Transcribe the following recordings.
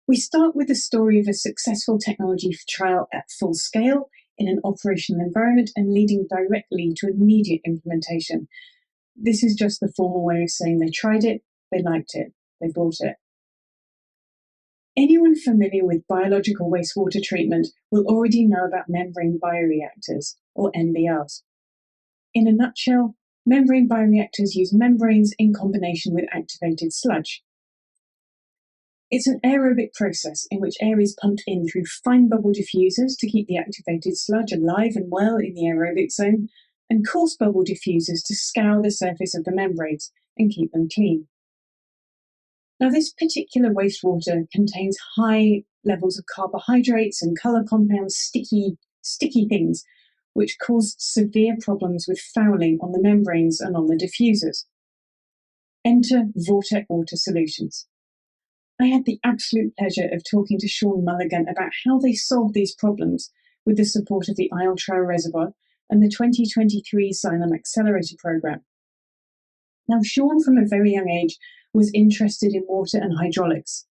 We start with the story of a successful technology trial at full scale in an operational environment and leading directly to immediate implementation. This is just the formal way of saying they tried it, they liked it, they bought it. Anyone familiar with biological wastewater treatment will already know about membrane bioreactors, or MBRs. In a nutshell, membrane bioreactors use membranes in combination with activated sludge. It's an aerobic process in which air is pumped in through fine bubble diffusers to keep the activated sludge alive and well in the aerobic zone, and coarse bubble diffusers to scour the surface of the membranes and keep them clean. Now, this particular wastewater contains high levels of carbohydrates and colour compounds, sticky things, which caused severe problems with fouling on the membranes and on the diffusers. Enter VorTech Water Solutions. I had the absolute pleasure of talking to Sean Mulligan about how they solved these problems with the support of the Isle Trow Reservoir and the 2023 Xylem Accelerator Programme. Now, Sean, from a very young age, was interested in water and hydraulics.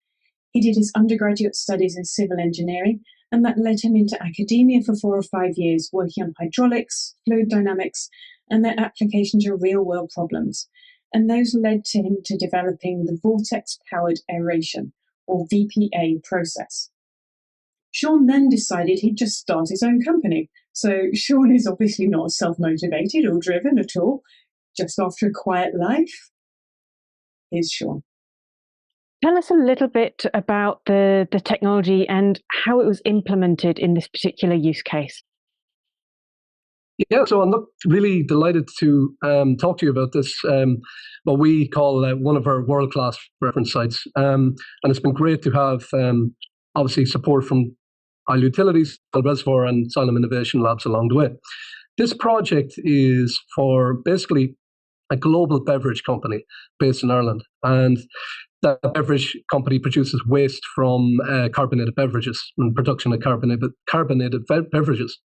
He did his undergraduate studies in civil engineering, and that led him into academia for 4 or 5 years, working on hydraulics, fluid dynamics, and their application to real-world problems. And those led to him to developing the Vortex Powered Aeration, or VPA, process. Sean then decided he'd just start his own company. So Sean is obviously not self-motivated or driven at all, just after a quiet life. Here's Sean. Tell us a little bit about the technology and how it was implemented in this particular use case. Yeah, so I'm really delighted to talk to you about this, what we call one of our world-class reference sites. And it's been great to have, obviously, support from Isle Utilities, Reservoir, and Xylem Innovation Labs along the way. This project is for basically a global beverage company based in Ireland. And that beverage company produces waste from carbonated beverages and production of carbonated beverages.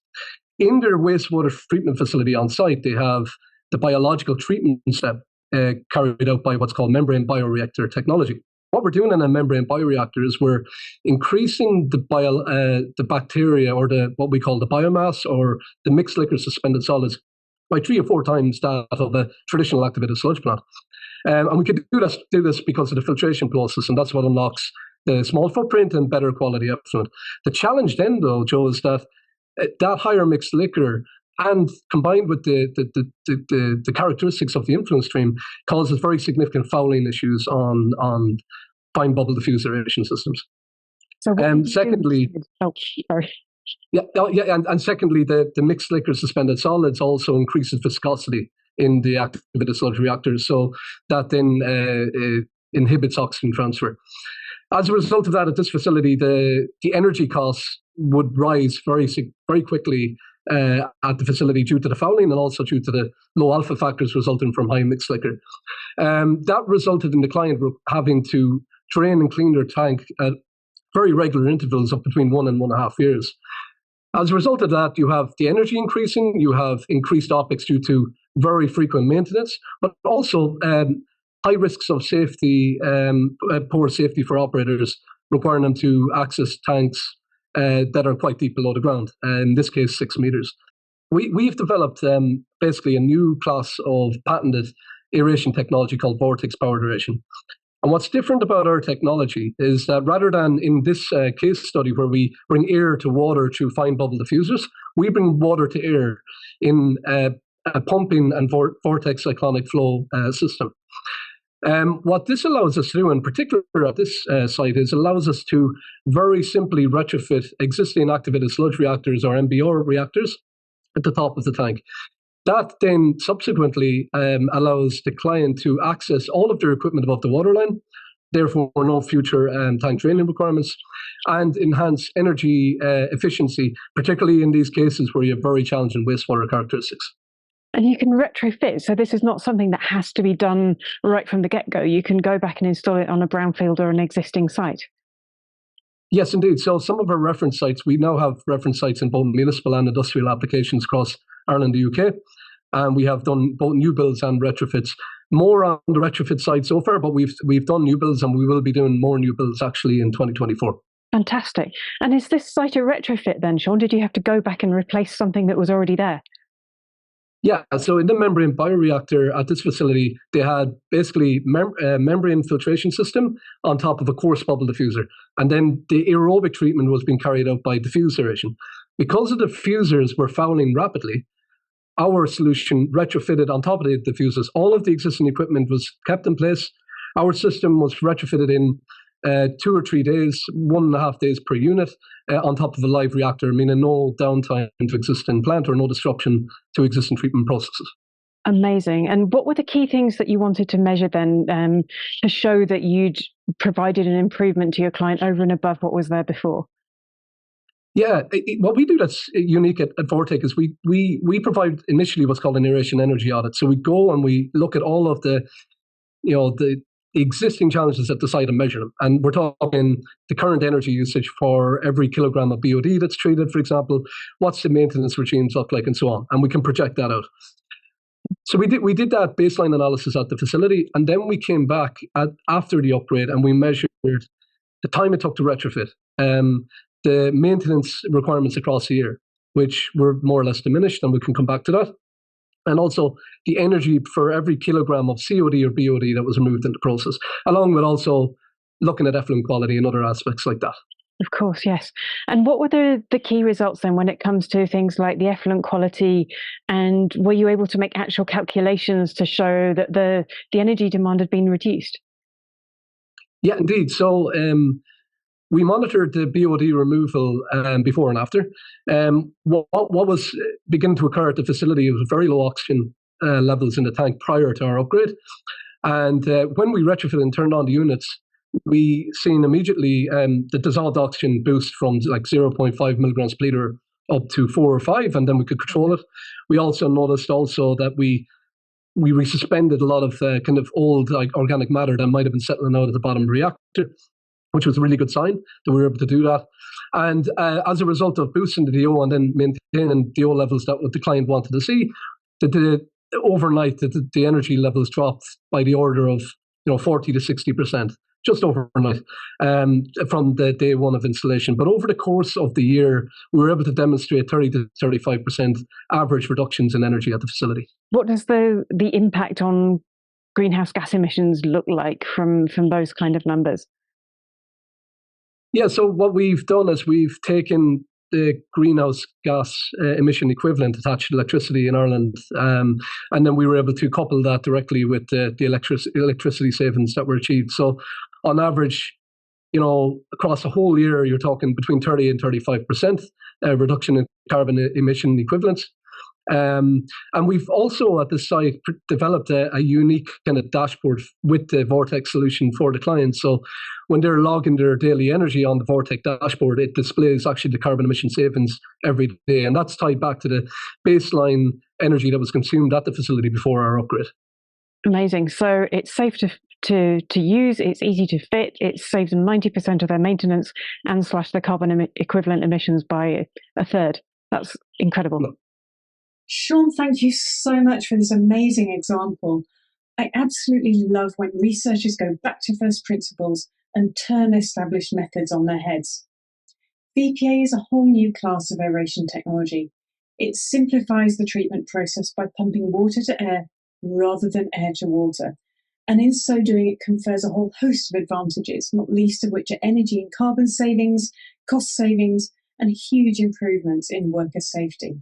In their wastewater treatment facility on site, they have the biological treatment step carried out by what's called membrane bioreactor technology. What we're doing in a membrane bioreactor is we're increasing the bacteria, or what we call the biomass, or the mixed liquor suspended solids, by 3 or 4 times that of a traditional activated sludge plant. And we could do this because of the filtration process, and that's what unlocks the small footprint and better quality effluent. The challenge then, though, Joe, is that higher mixed liquor, and combined with the characteristics of the influence stream, causes very significant fouling issues on fine bubble diffuse aeration systems. So secondly, and secondly, the mixed liquor suspended solids also increases viscosity in the activated sludge reactors, so that then inhibits oxygen transfer. As a result of that, at this facility, the energy costs would rise very quickly at the facility due to the fouling and also due to the low alpha factors resulting from high mixed liquor. That resulted in the client having to drain and clean their tank at very regular intervals of between 1 and 1.5 years. As a result of that, you have the energy increasing, you have increased OpEx due to very frequent maintenance, but also high risks of safety, poor safety for operators, requiring them to access tanks that are quite deep below the ground, in this case 6 meters. We've developed basically a new class of patented aeration technology called Vortex Powered Aeration. And what's different about our technology is that rather than in this case study where we bring air to water through fine bubble diffusers, we bring water to air in a pumping and vortex cyclonic flow system. What this allows us to do, in particular at this site, is allows us to very simply retrofit existing activated sludge reactors, or MBR reactors, at the top of the tank. That then subsequently allows the client to access all of their equipment above the waterline, therefore no future tank draining requirements, and enhance energy efficiency, particularly in these cases where you have very challenging wastewater characteristics. And you can retrofit, so this is not something that has to be done right from the get-go. You can go back and install it on a brownfield or an existing site. Yes, indeed. So some of our reference sites, we now have reference sites in both municipal and industrial applications across Ireland and the UK. And we have done both new builds and retrofits. more on the retrofit side so far, but we've done new builds, and we will be doing more new builds actually in 2024. Fantastic. And is this site a retrofit then, Sean? Did you have to go back and replace something that was already there? Yeah, so in the membrane bioreactor at this facility, they had basically membrane filtration system on top of a coarse bubble diffuser. And then the aerobic treatment was being carried out by diffuse aeration. Because the diffusers were fouling rapidly, our solution retrofitted on top of the diffusers. All of the existing equipment was kept in place. Our system was retrofitted in 2 or 3 days, 1.5 days per unit, on top of a live reactor, meaning no downtime to existing plant or no disruption to existing treatment processes. Amazing. And what were the key things that you wanted to measure then to show that you'd provided an improvement to your client over and above what was there before? Yeah, what we do that's unique at VorTech is we provide initially what's called an aeration energy audit. So we go and we look at all of the existing challenges at the site and measure them. And we're talking the current energy usage for every kilogram of BOD that's treated, for example, what's the maintenance regimes look like, and so on. And we can project that out. So we did that baseline analysis at the facility, and then we came back after the upgrade and we measured the time it took to retrofit, the maintenance requirements across the year, which were more or less diminished, and we can come back to that. And also the energy for every kilogram of COD or BOD that was removed in the process, along with also looking at effluent quality and other aspects like that. Of course, yes. And what were the key results then when it comes to things like the effluent quality? And were you able to make actual calculations to show that the energy demand had been reduced? Yeah, indeed. So we monitored the BOD removal before and after. What was beginning to occur at the facility was very low oxygen levels in the tank prior to our upgrade. And when we retrofitted and turned on the units, we seen immediately the dissolved oxygen boost from like 0.5 milligrams per liter up to 4 or 5, and then we could control it. We also noticed that we resuspended a lot of kind of old organic matter that might have been settling out at the bottom of the reactor, which was a really good sign that we were able to do that. And as a result of boosting the DO and then maintaining DO levels that the client wanted to see, overnight the energy levels dropped by the order of 40 to 60%, just overnight from the day one of installation. But over the course of the year, we were able to demonstrate 30 to 35% average reductions in energy at the facility. What does the impact on greenhouse gas emissions look like from those kind of numbers? Yeah, so what we've done is we've taken the greenhouse gas emission equivalent attached to electricity in Ireland, and then we were able to couple that directly with the electricity savings that were achieved. So on average, across the whole year, you're talking between 30 and 35% reduction in carbon emission equivalents. And we've also at the site developed a unique kind of dashboard with the VorTech solution for the clients. So when they're logging their daily energy on the VorTech dashboard, it displays actually the carbon emission savings every day. And that's tied back to the baseline energy that was consumed at the facility before our upgrade. Amazing. So it's safe to use, it's easy to fit, it saves them 90% of their maintenance and slash the carbon equivalent emissions by a third. That's incredible. No. Sean, thank you so much for this amazing example. I absolutely love when researchers go back to first principles and turn established methods on their heads. VPA is a whole new class of aeration technology. It simplifies the treatment process by pumping water to air rather than air to water. And in so doing, it confers a whole host of advantages, not least of which are energy and carbon savings, cost savings, and huge improvements in worker safety.